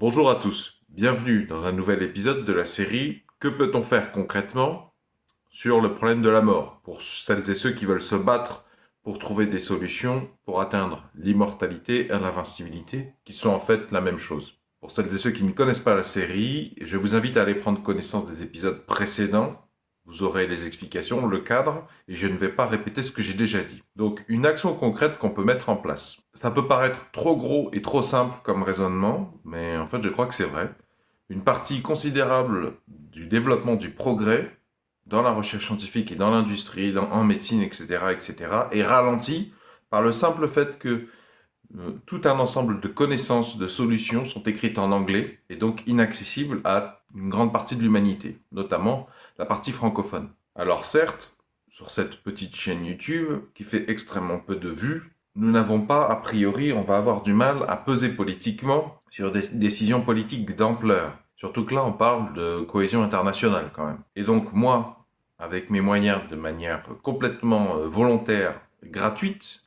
Bonjour à tous, bienvenue dans un nouvel épisode de la série « Que peut-on faire concrètement sur le problème de la mort ?» pour celles et ceux qui veulent se battre pour trouver des solutions pour atteindre l'immortalité et l'invincibilité, qui sont en fait la même chose. Pour celles et ceux qui ne connaissent pas la série, je vous invite à aller prendre connaissance des épisodes précédents. Vous aurez les explications, le cadre, et je ne vais pas répéter ce que j'ai déjà dit. Donc, une action concrète qu'on peut mettre en place. Ça peut paraître trop gros et trop simple comme raisonnement, mais en fait, je crois que c'est vrai. Une partie considérable du développement du progrès dans la recherche scientifique et dans l'industrie, en médecine, etc., etc., est ralentie par le simple fait que tout un ensemble de connaissances, de solutions sont écrites en anglais et donc inaccessibles à une grande partie de l'humanité, notamment la partie francophone. Alors certes, sur cette petite chaîne YouTube qui fait extrêmement peu de vues, nous n'avons pas, a priori, on va avoir du mal à peser politiquement sur des décisions politiques d'ampleur. Surtout que là, on parle de cohésion internationale quand même. Et donc moi, avec mes moyens de manière complètement volontaire, gratuite,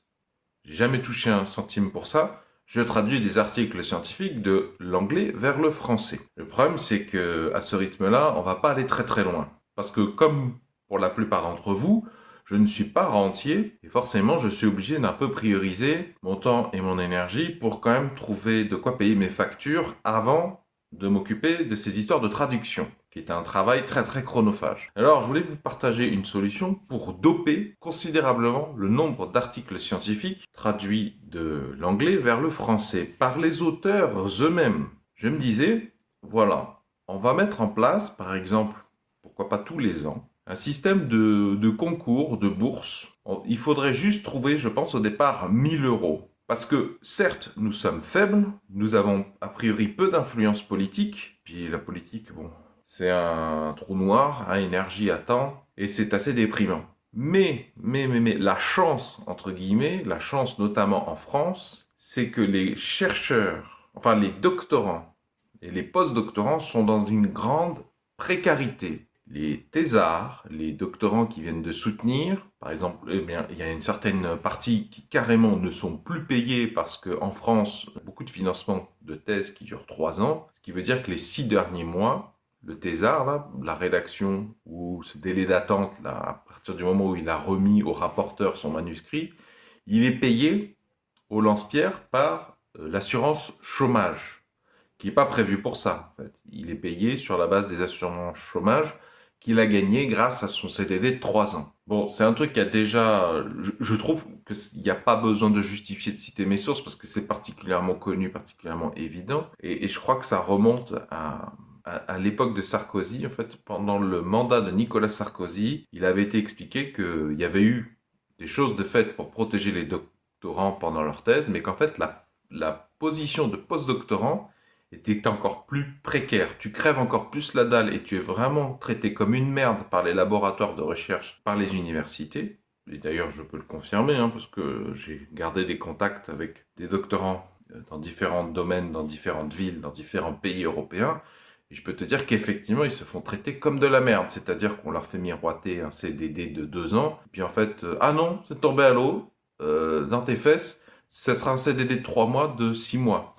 j'ai jamais touché un centime pour ça. Je traduis des articles scientifiques de l'anglais vers le français. Le problème, c'est que à ce rythme-là, on va pas aller très très loin. Parce que comme pour la plupart d'entre vous, je ne suis pas rentier et forcément, je suis obligé d'un peu prioriser mon temps et mon énergie pour quand même trouver de quoi payer mes factures avant de m'occuper de ces histoires de traduction, qui est un travail très très chronophage. Alors, je voulais vous partager une solution pour doper considérablement le nombre d'articles scientifiques traduits de l'anglais vers le français par les auteurs eux-mêmes. Je me disais, voilà, on va mettre en place, par exemple, pourquoi pas tous les ans, un système de concours, de bourses. Il faudrait juste trouver, je pense, au départ 1000 euros. Parce que, certes, nous sommes faibles, nous avons a priori peu d'influence politique, puis la politique, bon, c'est un trou noir, à énergie, à temps, et c'est assez déprimant. Mais, la chance, entre guillemets, la chance notamment en France, c'est que les chercheurs, enfin les doctorants et les post-doctorants sont dans une grande précarité. Les thésards, les doctorants qui viennent de soutenir, par exemple, eh bien, il y a une certaine partie qui carrément ne sont plus payés parce qu'en France, beaucoup de financement de thèses qui durent 3 ans, ce qui veut dire que les 6 derniers mois, le thésard, là, la rédaction ou ce délai d'attente, là, à partir du moment où il a remis au rapporteur son manuscrit, il est payé au lance-pierre par l'assurance chômage, qui n'est pas prévu pour ça. En fait. Il est payé sur la base des assurances chômage qu'il a gagné grâce à son CDD de 3 ans. Bon, c'est un truc qui a déjà... Je trouve qu'il n'y a pas besoin de justifier de citer mes sources parce que c'est particulièrement connu, particulièrement évident. Et je crois que ça remonte à l'époque de Sarkozy. En fait, pendant le mandat de Nicolas Sarkozy, il avait été expliqué qu'il y avait eu des choses de fait pour protéger les doctorants pendant leur thèse, mais qu'en fait, la position de post-doctorant était encore plus précaire. Tu crèves encore plus la dalle et tu es vraiment traité comme une merde par les laboratoires de recherche, par les universités. Et d'ailleurs, je peux le confirmer, hein, parce que j'ai gardé des contacts avec des doctorants dans différents domaines, dans différentes villes, dans différents pays européens. Et je peux te dire qu'effectivement, ils se font traiter comme de la merde. C'est-à-dire qu'on leur fait miroiter un CDD de 2 ans. Puis en fait, ah non, c'est tombé à l'eau, dans tes fesses. Ça sera un CDD de 3 mois, de 6 mois.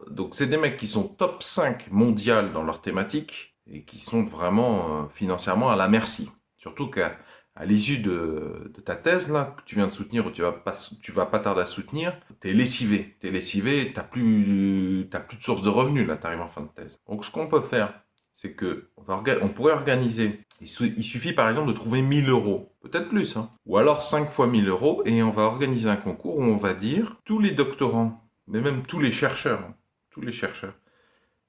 Donc c'est des mecs qui sont top 5 mondial dans leur thématique et qui sont vraiment financièrement à la merci. Surtout qu'à l'issue de ta thèse, là, que tu viens de soutenir ou tu vas pas tarder à soutenir, t'es lessivé. T'es lessivé et t'as plus de source de revenus, là, t'arrives en fin de thèse. Donc ce qu'on peut faire, c'est que on pourrait organiser. Il suffit par exemple de trouver 1000 euros, peut-être plus, hein. Ou alors 5 fois 1000 euros, et on va organiser un concours où on va dire tous les doctorants, mais même tous les chercheurs, hein, tous les chercheurs,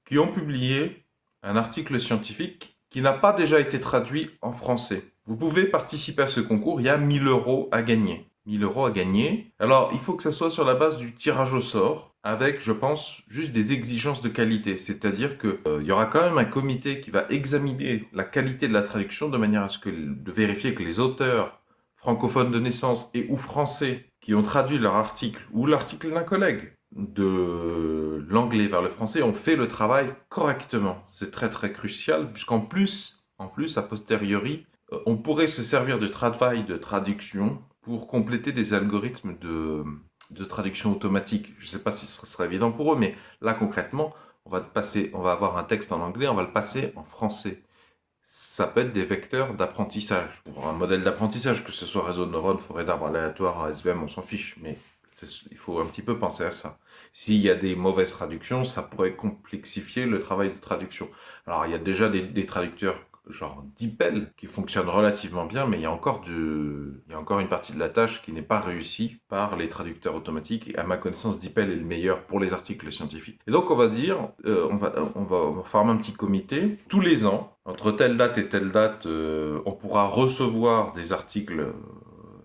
qui ont publié un article scientifique qui n'a pas déjà été traduit en français. Vous pouvez participer à ce concours, il y a 1000 euros à gagner. 1000 euros à gagner. Alors, il faut que ça soit sur la base du tirage au sort, avec, je pense, juste des exigences de qualité. C'est-à-dire que il y aura quand même un comité qui va examiner la qualité de la traduction de manière à ce que, de vérifier que les auteurs francophones de naissance et ou français qui ont traduit leur article ou l'article d'un collègue de l'anglais vers le français ont fait le travail correctement. C'est très très crucial, puisqu'en plus, a posteriori, on pourrait se servir de travail de traduction pour compléter des algorithmes de traduction automatique. Je ne sais pas si ce serait évident pour eux, mais là concrètement, on va avoir un texte en anglais, on va le passer en français. Ça peut être des vecteurs d'apprentissage. Pour un modèle d'apprentissage, que ce soit réseau de neurones, forêt d'arbres aléatoire, SVM, on s'en fiche, mais il faut un petit peu penser à ça. S'il y a des mauvaises traductions, ça pourrait complexifier le travail de traduction. Alors, il y a déjà des traducteurs genre DeepL qui fonctionnent relativement bien, mais il y a encore une partie de la tâche qui n'est pas réussie par les traducteurs automatiques. Et à ma connaissance, DeepL est le meilleur pour les articles scientifiques. Et donc, on va dire, on va former un petit comité. Tous les ans, entre telle date et telle date, on pourra recevoir des articles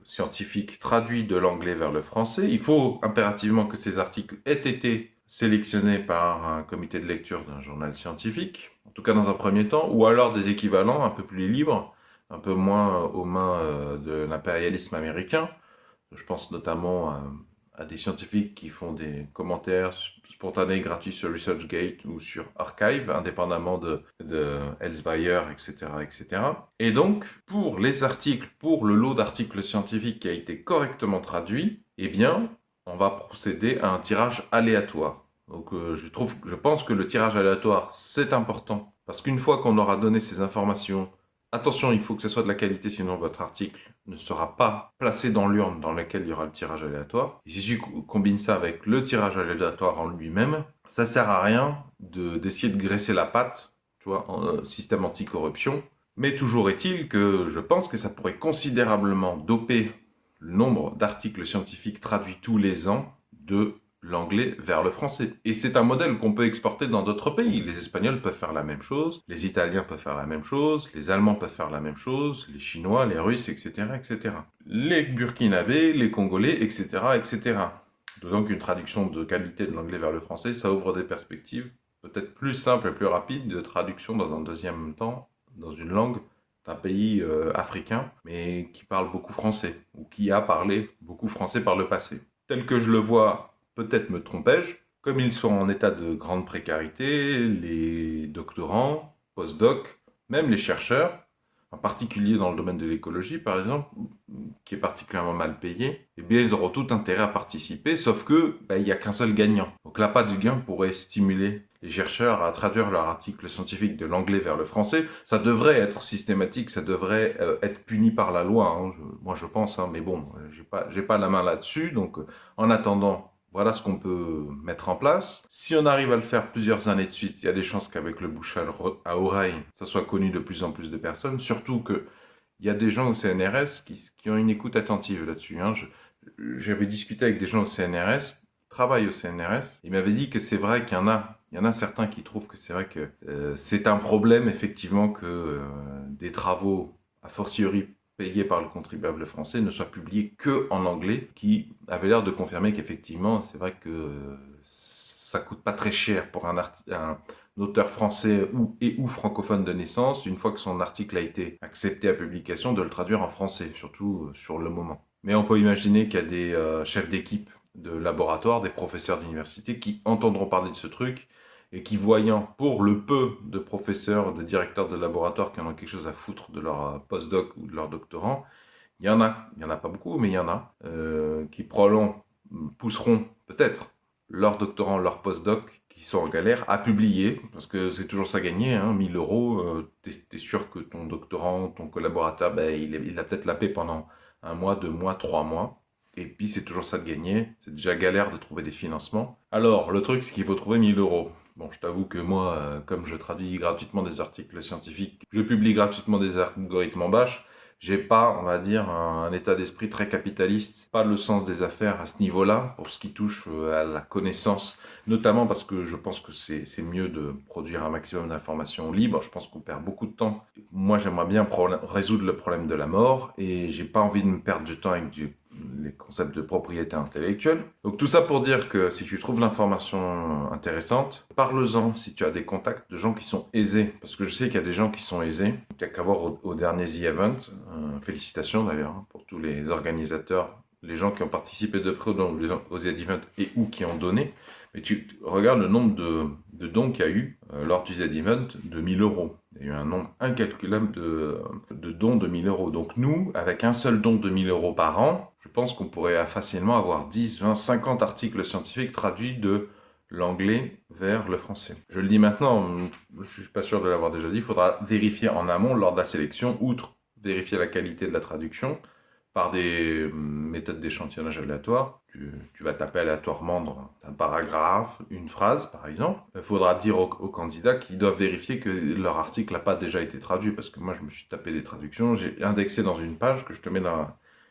scientifiques traduits de l'anglais vers le français. Il faut impérativement que ces articles aient été sélectionnés par un comité de lecture d'un journal scientifique, en tout cas dans un premier temps, ou alors des équivalents un peu plus libres, un peu moins aux mains de l'impérialisme américain. Je pense notamment à des scientifiques qui font des commentaires spontanés gratuits sur ResearchGate ou sur Archive, indépendamment de Elsevier, etc., etc. Et donc, pour les articles, pour le lot d'articles scientifiques qui a été correctement traduit, eh bien, on va procéder à un tirage aléatoire. Donc, je pense que le tirage aléatoire, c'est important, parce qu'une fois qu'on aura donné ces informations, attention, il faut que ce soit de la qualité, sinon votre article ne sera pas placé dans l'urne dans laquelle il y aura le tirage aléatoire. Et si tu combines ça avec le tirage aléatoire en lui-même, ça sert à rien d'essayer de graisser la patte, tu vois, en système anticorruption. Mais toujours est-il que je pense que ça pourrait considérablement doper le nombre d'articles scientifiques traduits tous les ans de l'anglais vers le français. Et c'est un modèle qu'on peut exporter dans d'autres pays. Les Espagnols peuvent faire la même chose, les Italiens peuvent faire la même chose, les Allemands peuvent faire la même chose, les Chinois, les Russes, etc., etc. Les Burkinabés, les Congolais, etc., etc. D'autant qu'une traduction de qualité de l'anglais vers le français, ça ouvre des perspectives peut-être plus simples et plus rapides de traduction dans un deuxième temps, dans une langue d'un pays africain, mais qui parle beaucoup français, ou qui a parlé beaucoup français par le passé. Tel que je le vois, peut-être me trompais-je, comme ils sont en état de grande précarité, les doctorants, post-doc, même les chercheurs, en particulier dans le domaine de l'écologie par exemple, qui est particulièrement mal payé, eh bien ils auront tout intérêt à participer, sauf que il n'y a qu'un seul gagnant. Donc l'appât du gain pourrait stimuler les chercheurs à traduire leur article scientifique de l'anglais vers le français. Ça devrait être systématique, ça devrait être puni par la loi, hein, moi je pense, hein, mais bon, j'ai pas la main là-dessus, donc en attendant, voilà ce qu'on peut mettre en place. Si on arrive à le faire plusieurs années de suite, il y a des chances qu'avec le bouche à oreille, ça soit connu de plus en plus de personnes. Surtout que il y a des gens au CNRS qui ont une écoute attentive là-dessus. Hein. J'avais discuté avec des gens au CNRS, travaillent au CNRS. Ils m'avaient dit que c'est vrai qu'il y en a certains qui trouvent que c'est vrai que c'est un problème effectivement que des travaux a fortiori payés par le contribuable français ne soient publiés que en anglais, qui avait l'air de confirmer qu'effectivement, c'est vrai que ça coûte pas très cher pour un auteur français ou francophone de naissance, une fois que son article a été accepté à publication, de le traduire en français, surtout sur le moment. Mais on peut imaginer qu'il y a des chefs d'équipe de laboratoire, des professeurs d'université qui entendront parler de ce truc et qui, voyant pour le peu de professeurs, de directeurs de laboratoire qui en ont quelque chose à foutre de leur postdoc ou de leur doctorant, il y en a pas beaucoup, mais il y en a, qui probablement pousseront peut-être leurs doctorants, leurs postdocs qui sont en galère à publier, parce que c'est toujours ça gagner, hein, 1000 euros, t'es sûr que ton doctorant, ton collaborateur, il a peut-être la paix pendant 1 mois, 2 mois, 3 mois. Et puis c'est toujours ça de gagner, c'est déjà galère de trouver des financements. Alors le truc c'est qu'il faut trouver 1000 euros. Bon, je t'avoue que moi, comme je traduis gratuitement des articles scientifiques, je publie gratuitement des algorithmes en bash, j'ai pas, on va dire, un état d'esprit très capitaliste, pas le sens des affaires à ce niveau-là, pour ce qui touche à la connaissance, notamment parce que je pense que c'est mieux de produire un maximum d'informations libres, je pense qu'on perd beaucoup de temps. Moi, j'aimerais bien résoudre le problème de la mort, et j'ai pas envie de me perdre du temps avec les concepts de propriété intellectuelle. Donc tout ça pour dire que si tu trouves l'information intéressante, parle-en si tu as des contacts de gens qui sont aisés, parce que je sais qu'il y a des gens qui sont aisés. Il n'y a qu'à voir au dernier The Event, félicitations d'ailleurs pour tous les organisateurs, les gens qui ont participé de près aux The Event et ou qui ont donné. Mais tu regardes le nombre de dons qu'il y a eu lors du Z-Event de 1000 euros. Il y a eu un nombre incalculable de dons de 1000 euros. Donc nous, avec un seul don de 1000 euros par an, je pense qu'on pourrait facilement avoir 10, 20, 50 articles scientifiques traduits de l'anglais vers le français. Je le dis maintenant, je ne suis pas sûr de l'avoir déjà dit, il faudra vérifier en amont lors de la sélection, outre vérifier la qualité de la traduction, par des méthodes d'échantillonnage aléatoire. Tu vas taper aléatoirement dans un paragraphe, une phrase par exemple. Il faudra dire aux candidats qu'ils doivent vérifier que leur article n'a pas déjà été traduit, parce que moi je me suis tapé des traductions, j'ai indexé dans une page que je te mets dans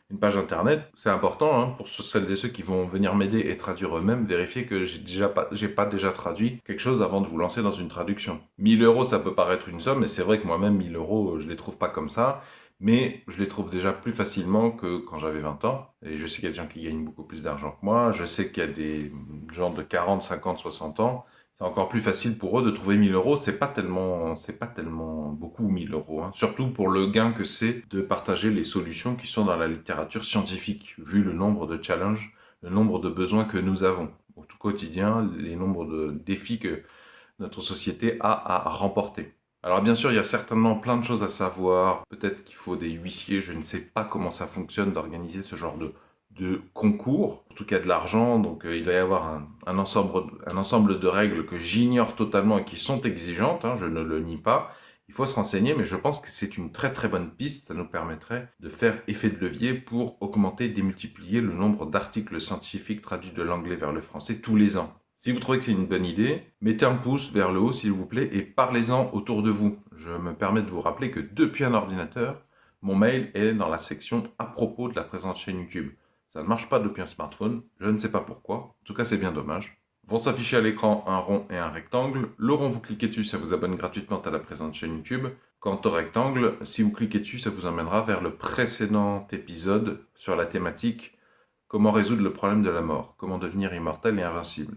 une page internet. C'est important hein, pour celles et ceux qui vont venir m'aider et traduire eux-mêmes, vérifier que j'ai pas déjà traduit quelque chose avant de vous lancer dans une traduction. 1000 euros, ça peut paraître une somme, mais c'est vrai que moi-même 1000 euros, je les trouve pas comme ça. Mais je les trouve déjà plus facilement que quand j'avais 20 ans. Et je sais qu'il y a des gens qui gagnent beaucoup plus d'argent que moi. Je sais qu'il y a des gens de 40, 50, 60 ans. C'est encore plus facile pour eux de trouver 1000 euros. C'est pas tellement beaucoup 1000 euros. Hein. Surtout pour le gain que c'est de partager les solutions qui sont dans la littérature scientifique, vu le nombre de challenges, le nombre de besoins que nous avons au tout quotidien, les nombres de défis que notre société a à remporter. Alors bien sûr, il y a certainement plein de choses à savoir. Peut-être qu'il faut des huissiers, je ne sais pas comment ça fonctionne d'organiser ce genre de concours. En tout cas de l'argent, donc il va y avoir un ensemble de règles que j'ignore totalement et qui sont exigeantes, hein, je ne le nie pas. Il faut se renseigner, mais je pense que c'est une très très bonne piste. Ça nous permettrait de faire effet de levier pour augmenter, démultiplier le nombre d'articles scientifiques traduits de l'anglais vers le français tous les ans. Si vous trouvez que c'est une bonne idée, mettez un pouce vers le haut s'il vous plaît et parlez-en autour de vous. Je me permets de vous rappeler que depuis un ordinateur, mon mail est dans la section à propos de la présente chaîne YouTube. Ça ne marche pas depuis un smartphone, je ne sais pas pourquoi, en tout cas c'est bien dommage. Vont s'afficher à l'écran un rond et un rectangle. Le rond, vous cliquez dessus, ça vous abonne gratuitement à la présente chaîne YouTube. Quant au rectangle, si vous cliquez dessus, ça vous emmènera vers le précédent épisode sur la thématique « Comment résoudre le problème de la mort ? Comment devenir immortel et invincible ?»